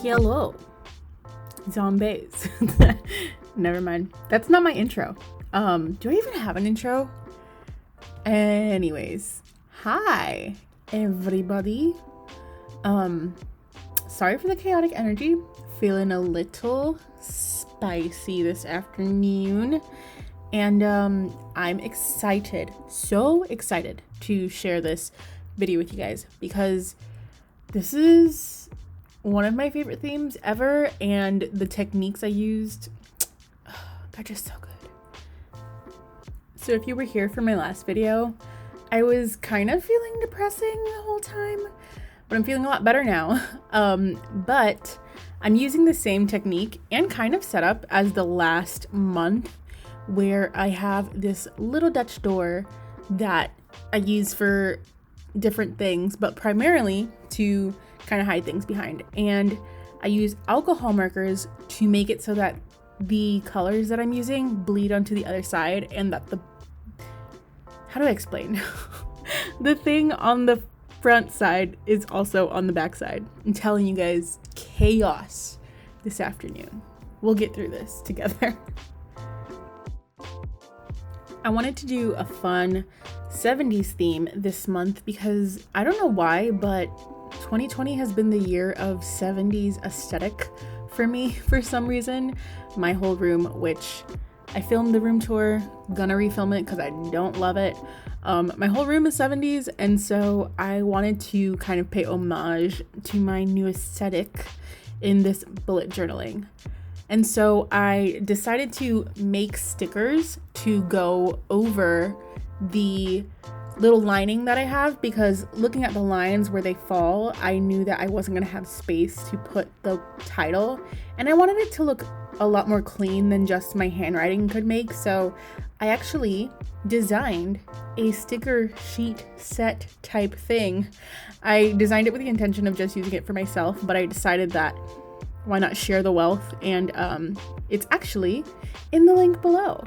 Hello, zombies. Never mind. That's not my intro. Do I even have an intro? Anyways, hi everybody. Sorry for the chaotic energy. Feeling a little spicy this afternoon. And I'm excited, so excited to share this video with you guys because this is one of my favorite themes ever, and the techniques I used, they're just so good. So if you were here for my last video, I was kind of feeling depressing the whole time, but I'm feeling a lot better now. But I'm using the same technique and kind of setup as the last month, where I have this little Dutch door that I use for different things, but primarily to kind of hide things behind. And I use alcohol markers to make it so that the colors that I'm using bleed onto the other side, and that how do I explain? The thing on the front side is also on the back side. I'm telling you guys, chaos this afternoon. We'll get through this together. I wanted to do a fun 70s theme this month because I don't know why, but 2020 has been the year of 70s aesthetic for me for some reason. My whole room, which I filmed the room tour, gonna refilm it because I don't love it. My whole room is 70s, and so I wanted to kind of pay homage to my new aesthetic in this bullet journaling. And so I decided to make stickers to go over the little lining that I have, because looking at the lines where they fall, I knew that I wasn't gonna have space to put the title, and I wanted it to look a lot more clean than just my handwriting could make. So I actually designed a sticker sheet set type thing. I designed it with the intention of just using it for myself, but I decided that why not share the wealth, and it's actually in the link below.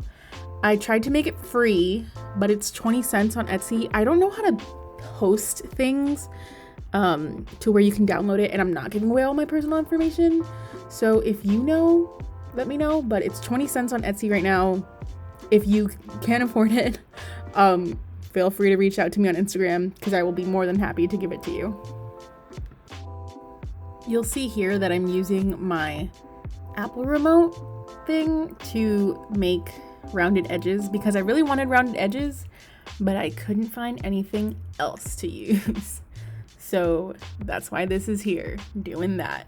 I tried to make it free, but it's 20 cents on Etsy. I don't know how to post things to where you can download it, and I'm not giving away all my personal information. So if you know, let me know, but it's 20 cents on Etsy right now. If you can't afford it, feel free to reach out to me on Instagram because I will be more than happy to give it to you. You'll see here that I'm using my Apple remote thing to make rounded edges because I really wanted rounded edges, but I couldn't find anything else to use. So that's why this is here, doing that.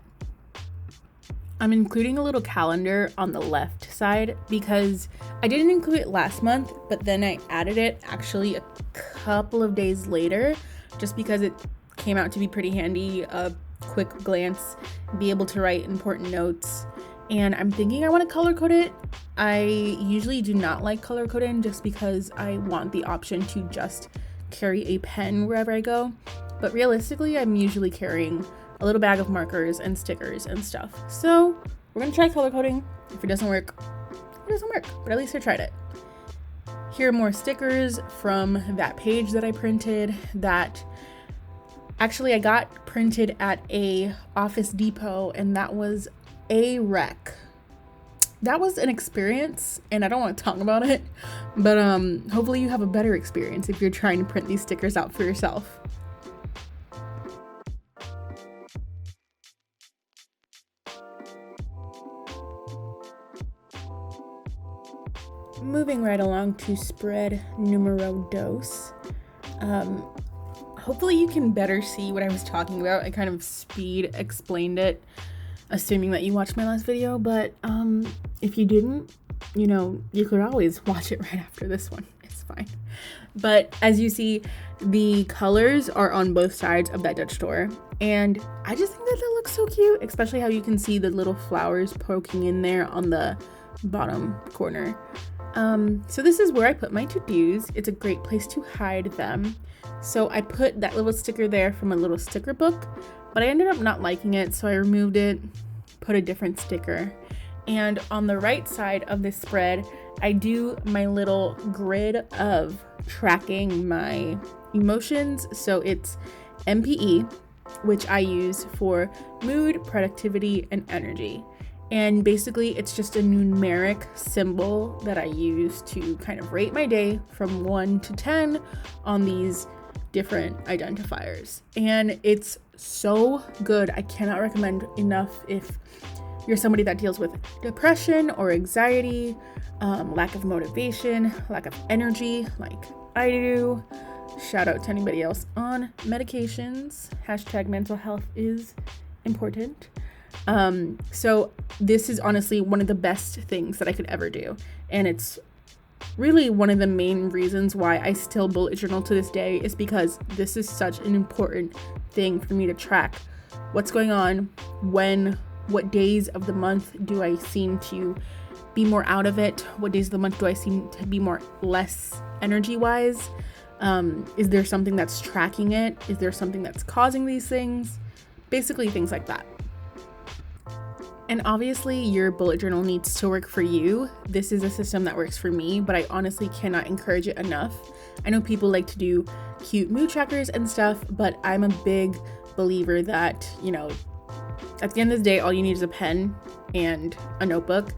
I'm including a little calendar on the left side because I didn't include it last month, but then I added it actually a couple of days later just because it came out to be pretty handy. Quick glance, be able to write important notes, and I'm thinking I want to color code it. I usually do not like color coding just because I want the option to just carry a pen wherever I go, but realistically I'm usually carrying a little bag of markers and stickers and stuff. So we're gonna try color coding. If it doesn't work, it doesn't work, but at least I tried it. Here are more stickers from that page that I printed that actually I got printed at a Office Depot, and that was a wreck. That was an experience, and I don't want to talk about it, but hopefully you have a better experience if you're trying to print these stickers out for yourself. Moving right along to spread numero dos. Hopefully you can better see what I was talking about. I kind of speed explained it, assuming that you watched my last video, but if you didn't, you could always watch it right after this one. It's fine. But as you see, the colors are on both sides of that Dutch door, and I just think that looks so cute, especially how you can see the little flowers poking in there on the bottom corner. So this is where I put my to-dos. It's a great place to hide them. So I put that little sticker there from a little sticker book, but I ended up not liking it, so I removed it, put a different sticker. And on the right side of this spread, I do my little grid of tracking my emotions. So it's MPE, which I use for mood, productivity, and energy. And basically, it's just a numeric symbol that I use to kind of rate my day from 1 to 10 on these different identifiers. And it's so good. I cannot recommend enough if you're somebody that deals with depression or anxiety, lack of motivation, lack of energy, like I do. Shout out to anybody else on medications. Hashtag mental health is important. So this is honestly one of the best things that I could ever do. And it's really one of the main reasons why I still bullet journal to this day, is because this is such an important thing for me to track what's going on, what days of the month do I seem to be more out of it, what days of the month do I seem to be less energy wise. Is there something that's tracking it? Is there something that's causing these things? Basically things like that. And obviously your bullet journal needs to work for you. This is a system that works for me, but I honestly cannot encourage it enough. I know people like to do cute mood trackers and stuff, but I'm a big believer that, at the end of the day, all you need is a pen and a notebook.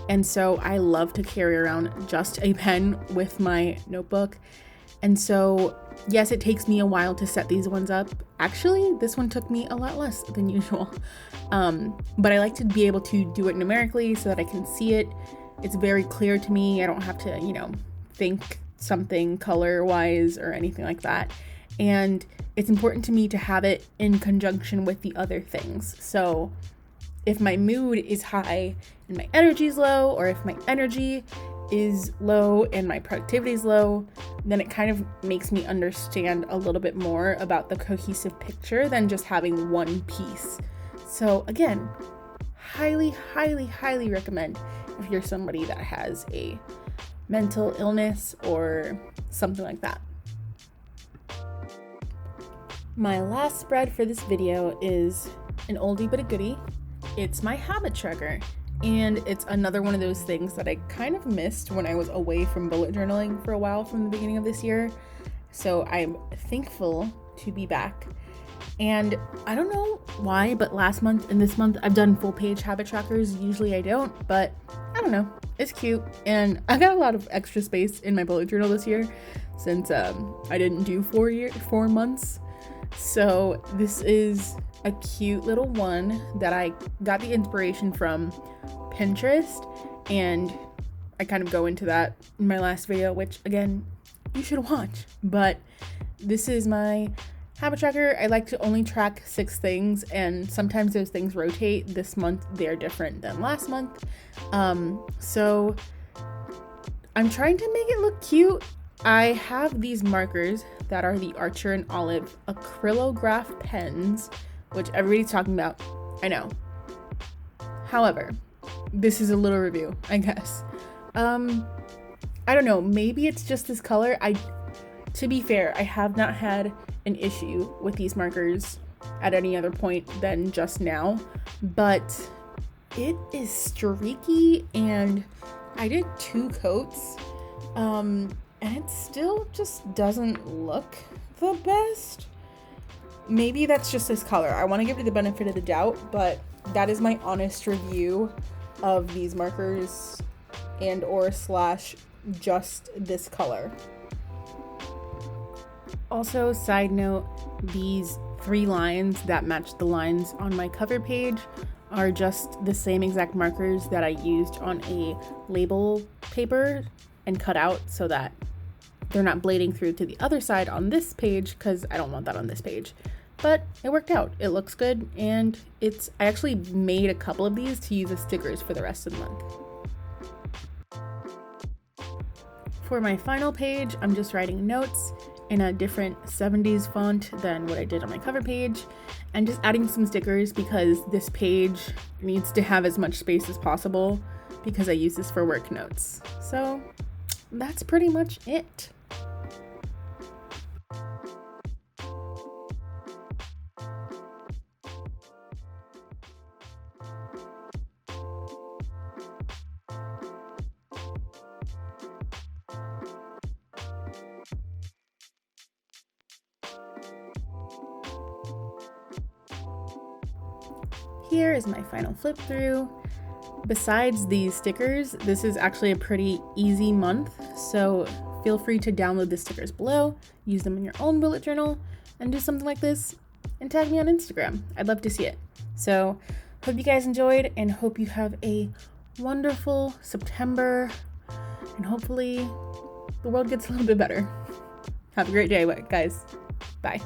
And so I love to carry around just a pen with my notebook. And so, yes, it takes me a while to set these ones up. Actually, this one took me a lot less than usual. But I like to be able to do it numerically so that I can see it. It's very clear to me. I don't have to, think something color-wise or anything like that. And it's important to me to have it in conjunction with the other things. So if my mood is high and my energy is low, or if my energy is low and my productivity is low, then it kind of makes me understand a little bit more about the cohesive picture than just having one piece. So again, highly, highly, highly recommend if you're somebody that has a mental illness or something like that. My last spread for this video is an oldie but a goodie. It's my habit tracker. And it's another one of those things that I kind of missed when I was away from bullet journaling for a while from the beginning of this year. So I'm thankful to be back. And I don't know why, but last month and this month I've done full page habit trackers. Usually I don't, but I don't know. It's cute. And I got a lot of extra space in my bullet journal this year since I didn't do 4 months. So this is a cute little one that I got the inspiration from Pinterest, and I kind of go into that in my last video, which again, you should watch. But this is my habit tracker. I like to only track 6 things, and sometimes those things rotate. This month they're different than last month. So I'm trying to make it look cute. I have these markers that are the Archer and Olive acrylograph pens, which everybody's talking about. I know. However, this is a little review, I guess. I don't know, maybe it's just this color. To be fair, I have not had an issue with these markers at any other point than just now, but it is streaky, and I did 2 coats, and it still just doesn't look the best. Maybe that's just this color. I want to give it the benefit of the doubt, but that is my honest review of these markers and or / just this color. Also, side note, these 3 lines that match the lines on my cover page are just the same exact markers that I used on a label paper and cut out so that they're not blading through to the other side on this page, because I don't want that on this page. But it worked out. It looks good, and I actually made a couple of these to use as stickers for the rest of the month. For my final page, I'm just writing notes in a different 70s font than what I did on my cover page, and just adding some stickers because this page needs to have as much space as possible because I use this for work notes. So that's pretty much it. Here is my final flip through. Besides these stickers, this is actually a pretty easy month, so feel free to download the stickers below, use them in your own bullet journal, and do something like this, and tag me on Instagram. I'd love to see it. So, hope you guys enjoyed, and hope you have a wonderful September, and hopefully the world gets a little bit better. Have a great day, guys. Bye.